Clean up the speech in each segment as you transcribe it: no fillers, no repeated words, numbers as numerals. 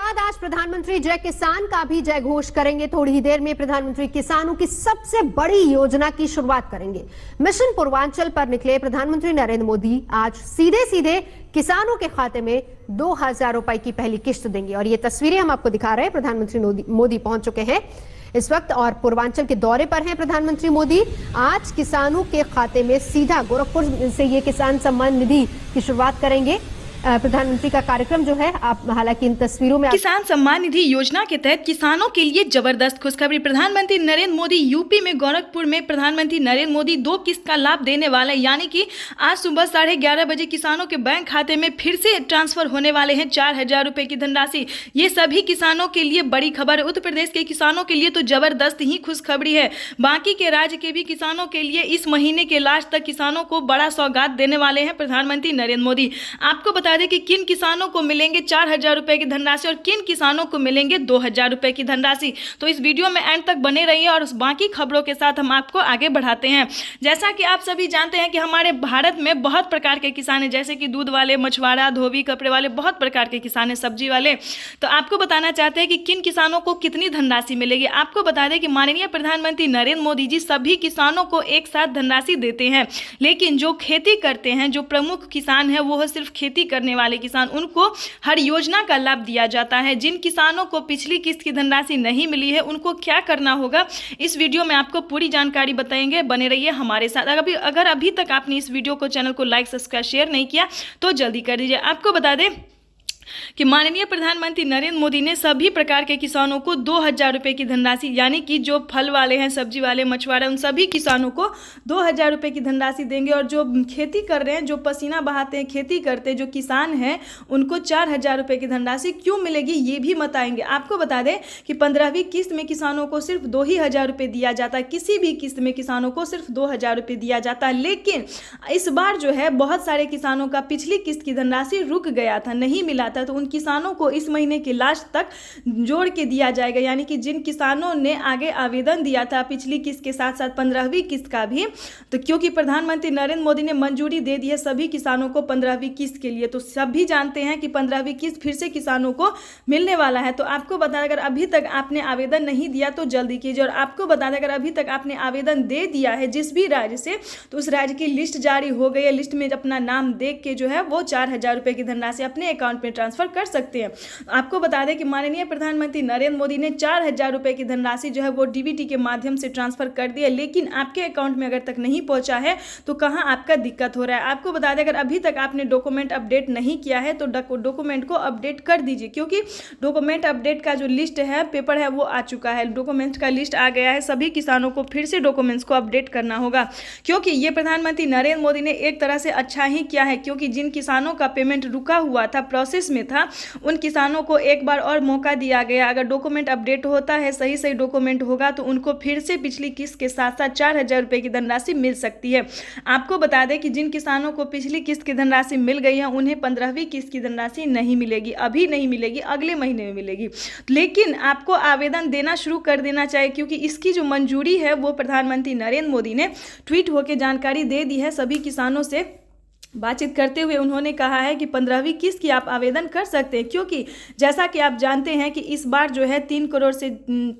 बाद आज प्रधानमंत्री जय किसान का भी जय घोष करेंगे। थोड़ी ही देर में प्रधानमंत्री किसानों की सबसे बड़ी योजना की शुरुआत करेंगे। मिशन पूर्वांचल पर निकले प्रधानमंत्री नरेंद्र मोदी आज सीधे सीधे किसानों के खाते में 2,000 रुपए की पहली किश्त देंगे। और ये तस्वीरें हम आपको दिखा रहे हैं। प्रधानमंत्री मोदी पहुंच चुके हैं इस वक्त और पूर्वांचल के दौरे पर हैं प्रधानमंत्री मोदी। आज किसानों के खाते में सीधा गोरखपुर से ये किसान सम्मान निधि की शुरुआत करेंगे। प्रधानमंत्री का कार्यक्रम जो है, आप हालांकि इन तस्वीरों में किसान सम्मान निधि योजना के तहत किसानों के लिए जबरदस्त खुशखबरी। प्रधानमंत्री नरेंद्र मोदी यूपी में गोरखपुर में प्रधानमंत्री नरेंद्र मोदी 2 किस्त का लाभ देने वाले, यानी कि आज सुबह 11:30 बजे किसानों के बैंक खाते में फिर से ट्रांसफर होने वाले हैं 4,000 रुपए की धनराशि। ये सभी किसानों के लिए बड़ी खबर है। उत्तर प्रदेश के किसानों के लिए तो जबरदस्त ही खुशखबरी है। बाकी के राज्य के भी किसानों के लिए इस महीने के लास्ट तक किसानों को बड़ा सौगात देने वाले हैं प्रधानमंत्री नरेंद्र मोदी। आपको बता दें कि किन किसानों को मिलेंगे 4,000 रुपए की धनराशि और किन किसानों को मिलेंगे 2,000 रुपए की धनराशि। तो इस वीडियो में एंड तक बने रहिए और उस बाकी खबरों के साथ हम आपको आगे बढ़ाते हैं। जैसा कि आप सभी जानते हैं कि हमारे भारत में बहुत प्रकार के किसान हैं, जैसे कि दूध वाले, मछुआरा, धोबी, कपड़े वाले, बहुत प्रकार के किसान हैं, सब्जी वाले। तो आपको बताना चाहते हैं कि किन किसानों को कितनी धनराशि मिलेगी। आपको बता दें कि माननीय प्रधानमंत्री नरेंद्र मोदी जी सभी किसानों को एक साथ धनराशि देते हैं, लेकिन जो खेती करते हैं, जो प्रमुख किसान है, वो सिर्फ खेती करने वाले किसान, उनको हर योजना का लाभ दिया जाता है। जिन किसानों को पिछली किस्त की धनराशि नहीं मिली है, उनको क्या करना होगा, इस वीडियो में आपको पूरी जानकारी बताएंगे। बने रहिए हमारे साथ। अगर अभी तक आपने इस वीडियो को, चैनल को लाइक, सब्सक्राइब, शेयर नहीं किया तो जल्दी कर दीजिए। आपको बता दें कि माननीय प्रधानमंत्री नरेंद्र मोदी ने सभी प्रकार के किसानों को 2,000 रुपए की धनराशि, यानी कि जो फल वाले हैं, सब्जी वाले, मछुआरे, उन सभी किसानों को 2,000 रुपए की धनराशि देंगे। और जो खेती कर रहे हैं, जो पसीना बहाते हैं, खेती करते हैं, जो किसान हैं, उनको 4,000 रुपए की धनराशि क्यों मिलेगी ये भी बताएंगे। आपको बता दें कि 15वीं किस्त में किसानों को सिर्फ 2,000 रुपए दिया जाता है। किसी भी किस्त में किसानों को सिर्फ 2,000 रुपए दिया जाता है। लेकिन इस बार जो है बहुत सारे किसानों का पिछली किस्त की धनराशि रुक गया था, नहीं मिला था, तो उन किसानों को इस महीने के लास्ट तक जोड़ के दिया जाएगा। यानी कि जिन किसानों ने आगे आवेदन दिया था पिछली किस्त के साथ साथ 15वीं किस्त का भी, तो क्योंकि प्रधानमंत्री नरेंद्र मोदी ने मंजूरी दे दी है सभी किसानों को 15वीं किस्त के लिए, तो सभी जानते हैं कि 15वीं किस्त फिर से किसानों को मिलने वाला है। तो आपको बता दें, अगर अभी तक आपने आवेदन नहीं दिया तो जल्दी कीजिए। और आपको बता दें, अगर अभी तक आपने आवेदन दे दिया है जिस भी राज्य से, तो उस राज्य की लिस्ट जारी हो गई है। लिस्ट में अपना नाम देख के जो है वो 4,000 रुपए की धनराशि अपने अकाउंट में ट्रांसफर कर सकते हैं। आपको बता दें कि माननीय प्रधानमंत्री नरेंद्र मोदी ने 4,000 रुपए की धनराशि जो है वो डीबीटी के माध्यम से ट्रांसफर कर दी है। लेकिन आपके अकाउंट में अगर तक नहीं पहुंचा है तो कहां आपका दिक्कत हो रहा है। आपको बता दें, अगर अभी तक आपने डॉक्यूमेंट अपडेट नहीं किया है तो डॉक्यूमेंट को अपडेट कर दीजिए, क्योंकि डॉक्यूमेंट अपडेट का जो लिस्ट है, पेपर है, वो आ चुका है। डॉक्यूमेंट का लिस्ट आ गया है। सभी किसानों को फिर से डॉक्यूमेंट्स को अपडेट करना होगा, क्योंकि ये प्रधानमंत्री नरेंद्र मोदी ने एक तरह से अच्छा ही किया है, क्योंकि जिन किसानों का पेमेंट रुका हुआ था, प्रोसेस में था, उन किसानों को एक बार और मौका दिया गया। अगर डॉक्यूमेंट अपडेट होता है, सही डॉक्यूमेंट होगा, तो उनको फिर से पिछली किस्त के साथ साथ 4,000 रुपए की धनराशि मिल सकती है। आपको बता दें कि जिन किसानों को पिछली किस्त की धनराशि मिल गई है, उन्हें 15वीं किस्त की धनराशि नहीं मिलेगी, अभी नहीं मिलेगी, अगले महीने में मिलेगी। लेकिन आपको आवेदन देना शुरू कर देना चाहिए, क्योंकि इसकी जो मंजूरी है वो प्रधानमंत्री नरेंद्र मोदी ने ट्वीट होकर जानकारी दे दी है। सभी किसानों से बातचीत करते हुए उन्होंने कहा है कि 15वीं किस्त की आप आवेदन कर सकते हैं, क्योंकि जैसा कि आप जानते हैं कि इस बार जो है 3 करोड़ से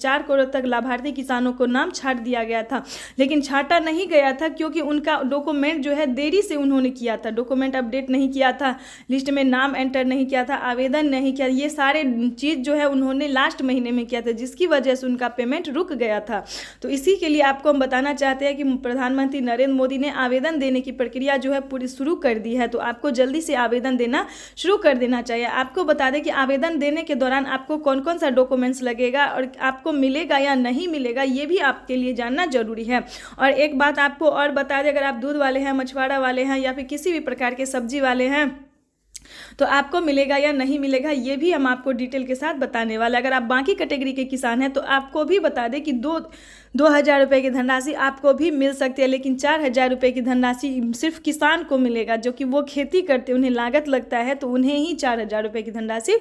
4 करोड़ तक लाभार्थी किसानों को नाम छाट दिया गया था। लेकिन छाटा नहीं गया था क्योंकि उनका डॉक्यूमेंट जो है देरी से उन्होंने किया था, डॉक्यूमेंट अपडेट नहीं किया था, लिस्ट में नाम एंटर नहीं किया था, आवेदन नहीं किया, ये सारे चीज़ जो है उन्होंने लास्ट महीने में किया था, जिसकी वजह से उनका पेमेंट रुक गया था। तो इसी के लिए आपको हम बताना चाहते हैं कि प्रधानमंत्री नरेंद्र मोदी ने आवेदन देने की प्रक्रिया जो है पूरी शुरू कर दी है। तो आपको जल्दी से आवेदन देना शुरू कर देना चाहिए। आपको बता दें कि आवेदन देने के दौरान आपको कौन कौन सा डॉक्यूमेंट्स लगेगा और आपको मिलेगा या नहीं मिलेगा, ये भी आपके लिए जानना जरूरी है। और एक बात आपको और बता दें, अगर आप दूध वाले हैं, मछुआरा वाले हैं, या फिर किसी भी प्रकार के सब्जी वाले हैं, तो आपको मिलेगा या नहीं मिलेगा ये भी हम आपको डिटेल के साथ बताने वाले। अगर आप बाकी कैटेगरी के किसान हैं तो आपको भी बता दें कि 2,000 रुपये की धनराशि आपको भी मिल सकती है, लेकिन 4,000 रुपये की धनराशि सिर्फ किसान को मिलेगा, जो कि वो खेती करते उन्हें लागत लगता है, तो उन्हें ही 4,000 रुपये की धनराशि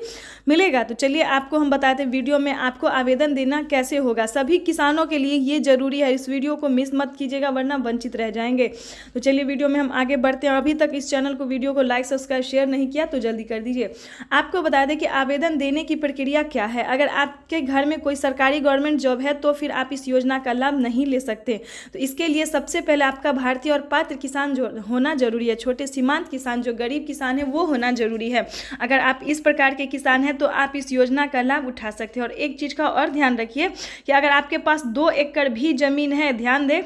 मिलेगा। तो चलिए आपको हम बताते हैं वीडियो में आपको आवेदन देना कैसे होगा। सभी किसानों के लिए ये जरूरी है, इस वीडियो को मिस मत कीजिएगा वरना वंचित रह जाएंगे। तो चलिए वीडियो में हम आगे बढ़ते हैं। और अभी तक इस चैनल को वीडियो को लाइक सब्सक्राइब शेयर नहीं किया तो जल्दी कर दीजिए। आपको बता दें कि आवेदन देने की प्रक्रिया क्या है। अगर आपके घर में कोई सरकारी गवर्नमेंट जॉब है तो फिर आप इस योजना का लाभ नहीं ले सकते। तो इसके लिए सबसे पहले आपका भारतीय और पात्र किसान जो होना जरूरी है। छोटे सीमांत किसान जो गरीब किसान है वो होना जरूरी है। अगर आप इस प्रकार के किसान हैं तो आप इस योजना का लाभ उठा सकते हैं। और एक चीज़ का और ध्यान रखिए कि अगर आपके पास 2 एकड़ भी जमीन है, ध्यान दें,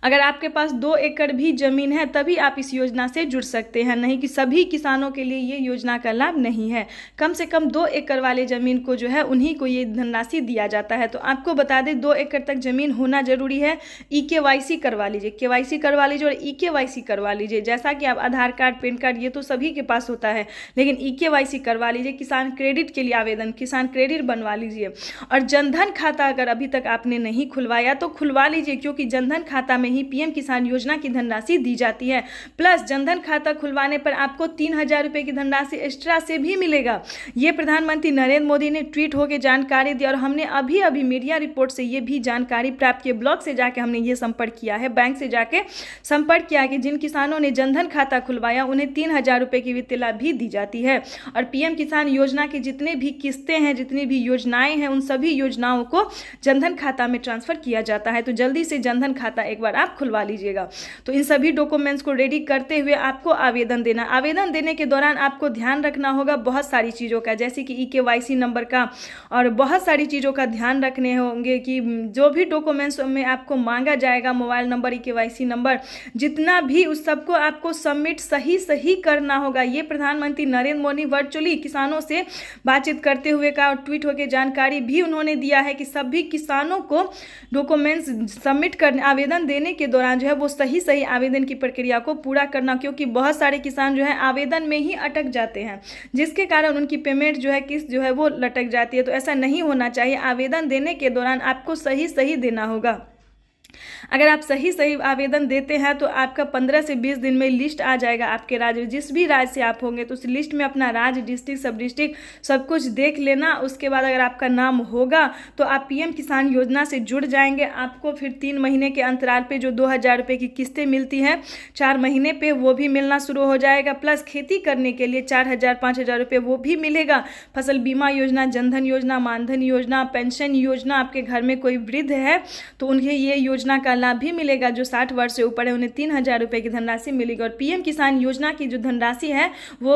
अगर आपके पास 2 एकड़ भी जमीन है तभी आप इस योजना से जुड़ सकते हैं, नहीं कि सभी किसानों के लिए ये योजना का लाभ नहीं है। कम से कम 2 एकड़ वाले जमीन को जो है उन्हीं को ये धनराशि दिया जाता है। तो आपको बता दें 2 एकड़ तक जमीन होना जरूरी है। EKYC करवा लीजिए, KYC करवा लीजिए और EKYC करवा लीजिए। जैसा कि आप आधार कार्ड, पैन कार्ड, ये तो सभी के पास होता है, लेकिन EKYC करवा लीजिए। किसान क्रेडिट के लिए आवेदन, किसान क्रेडिट बनवा लीजिए। और जनधन खाता अगर अभी तक आपने नहीं खुलवाया तो खुलवा लीजिए, क्योंकि जनधन खाता में ही PM किसान योजना की धनराशि दी जाती है। प्लस जनधन खाता खुलवाने पर आपको 3,000 रुपये की धनराशि एक्स्ट्रा से भी मिलेगा। ये प्रधानमंत्री नरेंद्र मोदी ने ट्वीट होकर जानकारी दी और हमने अभी अभी मीडिया रिपोर्ट से ये भी जानकारी प्राप्त की। ब्लॉक से जाके हमने ये संपर्क किया है, बैंक से जाके संपर्क किया कि जिन किसानों ने जनधन खाता खुलवाया उन्हें 3,000 रुपये की वित्तीय लाभ भी दी जाती है। और PM किसान योजना की जितने भी किस्तें हैं, जितनी भी योजनाएं हैं, उन सभी योजनाओं को जनधन खाता में ट्रांसफर किया जाता है। तो जल्दी से जनधन खाता एक बार आप खुलवा लीजिएगा। तो इन सभी डॉक्यूमेंट्स को रेडी करते हुए आपको आवेदन देना। आवेदन देने के दौरान आपको ध्यान रखना होगा बहुत सारी चीज़ों का, जैसे कि EKYC नंबर का, और बहुत सारी चीज़ों का ध्यान रखने होंगे कि जो भी डॉक्यूमेंट्स में आपको मांगा जाएगा, मोबाइल नंबर, EKYC नंबर, जितना भी उस सबको आपको सबमिट सही करना होगा। ये प्रधानमंत्री नरेंद्र मोदी वर्चुअली किसानों से बातचीत करते हुए का ट्वीट होकर जानकारी भी उन्होंने दिया है कि सभी किसानों को डॉक्यूमेंट्स सबमिट करने, आवेदन देने के दौरान जो है वो सही आवेदन की प्रक्रिया को पूरा करना, क्योंकि बहुत सारे किसान जो है आवेदन में ही अटक जाते हैं, जिसके कारण उनकी पेमेंट जो है किस्त जो है वो लटक जाती है। तो ऐसा नहीं होना चाहिए। आवेदन देने के दौरान आपको सही देना होगा। अगर आप सही आवेदन देते हैं तो आपका 15 से 20 दिन में लिस्ट आ जाएगा आपके राज्य, जिस भी राज्य से आप होंगे तो उस लिस्ट में अपना राज्य, डिस्ट्रिक्ट, सब डिस्ट्रिक्ट सब कुछ देख लेना। उसके बाद अगर आपका नाम होगा तो आप PM किसान योजना से जुड़ जाएंगे। आपको फिर 3 महीने के अंतराल पे जो 2,000 रुपये की किस्तें मिलती हैं 4 महीने पे, वो भी मिलना शुरू हो जाएगा। प्लस खेती करने के लिए 4,000 5,000 रुपये वो भी मिलेगा। फसल बीमा योजना, जनधन योजना, मानधन योजना, पेंशन योजना, आपके घर में कोई वृद्ध है तो उन्हें ये योजना का लाभ भी मिलेगा। जो 60 वर्ष से ऊपर है उन्हें 3,000 रुपये की धनराशि मिलेगी। और PM किसान योजना की जो धनराशि है वो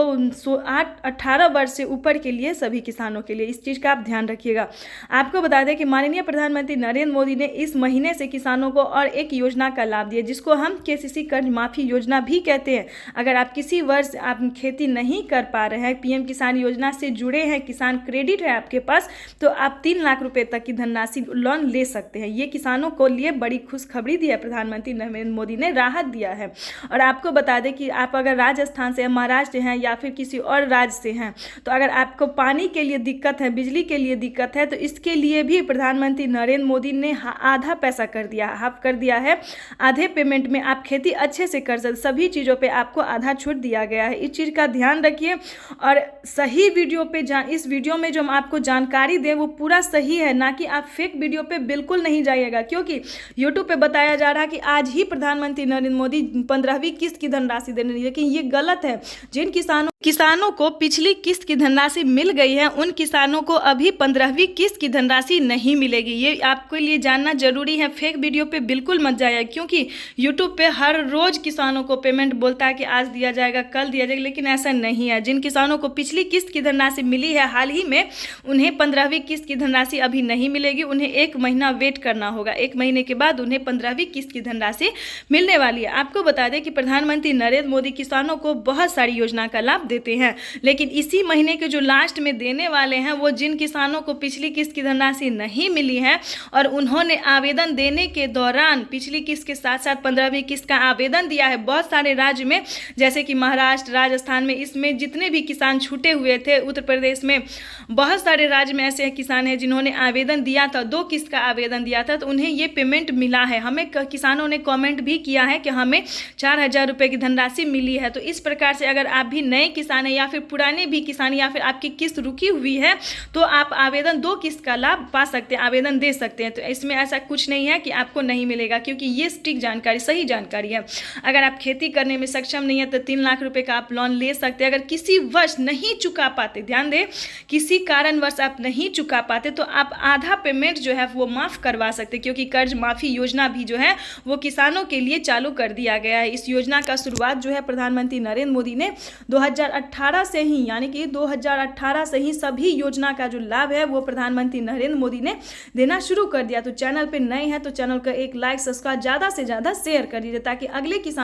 18 वर्ष से ऊपर के लिए सभी किसानों के लिए, इस चीज़ का आप ध्यान रखिएगा। आपको बता दें कि माननीय प्रधानमंत्री नरेंद्र मोदी ने इस महीने से किसानों को और एक योजना का लाभ दिया, जिसको हम KCC कर्ज माफी योजना भी कहते हैं। अगर आप किसी वर्ष आप खेती नहीं कर पा रहे हैं, PM किसान योजना से जुड़े हैं, किसान क्रेडिट है आपके पास, तो आप 3 लाख रुपए तक की धनराशि लोन ले सकते हैं। ये किसानों को लिए बड़ी खुशखबरी दी है प्रधानमंत्री नरेंद्र मोदी ने, राहत दिया है। और आपको बता दें कि आप अगर राजस्थान से, महाराष्ट्र हैं या फिर किसी और राज्य से हैं, तो अगर आपको पानी के लिए दिक्कत है, बिजली के लिए दिक्कत है, तो इसके लिए भी प्रधानमंत्री नरेंद्र मोदी ने आधा पैसा कर दिया, हाफ कर दिया है। आधे पेमेंट में आप खेती अच्छे से कर सकते, सभी चीज़ों पर आपको आधा छूट दिया गया है। इस चीज़ का ध्यान रखिए और सही वीडियो पे इस वीडियो में जो हम आपको जानकारी दें वो पूरा सही है, ना कि आप फेक वीडियो पे बिल्कुल नहीं जाइएगा। क्योंकि YouTube पे बताया जा रहा है कि आज ही प्रधानमंत्री नरेंद्र मोदी 15वीं किस्त की धनराशि देने, लेकिन ये गलत है। जिन किसानों को पिछली किस्त की धनराशि मिल गई है उन किसानों को अभी 15वीं किस्त की धनराशि नहीं मिलेगी। ये आपके लिए जानना जरूरी है। फेक वीडियो पे बिल्कुल मत जाइए, क्योंकि YouTube पे हर रोज किसानों को पेमेंट बोलता है कि आज दिया जाएगा, कल दिया जाएगा, लेकिन ऐसा नहीं है। जिन किसानों को पिछली किस्त की धनराशि मिली है हाल ही में, उन्हें 15वीं किस्त की धनराशि अभी नहीं मिलेगी। उन्हें 1 महीना वेट करना होगा। 1 महीने के बाद उन्हें 15वीं किस्त की धनराशि मिलने वाली है। आपको बता दें कि प्रधानमंत्री नरेंद्र मोदी किसानों को बहुत सारी योजना का लाभ देते हैं, लेकिन इसी महीने के जो लास्ट में देने वाले हैं वो जिन किसानों को पिछली किस्त की धनराशि नहीं मिली है और उन्होंने आवेदन देने के दौरान पिछली किस्त के साथ साथ 15वीं किस्त का आवेदन दिया है, बहुत सारे राज्य में जैसे कि महाराष्ट्र, राजस्थान में, इसमें जितने भी किसान छूटे हुए थे, उत्तर प्रदेश में बहुत सारे राज्य में ऐसे किसान हैं जिन्होंने आवेदन दिया था, 2 किस्त का आवेदन दिया था, तो उन्हें ये पेमेंट मिला है। हमें किसानों ने कमेंट भी किया है कि हमें 4,000 रुपये की धनराशि मिली है। तो इस प्रकार से अगर आप भी नए किसान हैं या फिर पुराने भी किसान या फिर आपकी किस्त रुकी हुई है तो आप आवेदन 2 किस्त का लाभ पा सकते हैं, आवेदन दे सकते हैं। तो इसमें ऐसा कुछ नहीं है कि आपको नहीं मिलेगा, क्योंकि ये सटीक जानकारी, सही जानकारी है। अगर आप खेती करने में सक्षम नहीं है तो 3 लाख रुपए का आप लोन ले सकते हैं। अगर किसी वर्ष नहीं चुका पाते, ध्यान दें, किसी कारणवश आप नहीं चुका पाते तो आप आधा पेमेंट जो है वो माफ़ करवा सकते हैं, क्योंकि कर्ज माफ़ी योजना भी जो है वो किसानों के लिए चालू कर दिया गया है। इस योजना का शुरुआत जो है प्रधानमंत्री नरेंद्र मोदी ने 2018 से ही, यानी कि 2018 से ही सभी योजना का जो लाभ है वो प्रधानमंत्री नरेंद्र मोदी ने देना शुरू कर दिया। तो चैनल पे नए हैं तो चैनल का एक लाइक, सब्सक्राइब, ज़्यादा से ज़्यादा शेयर कर दीजिए ताकि अगले किसान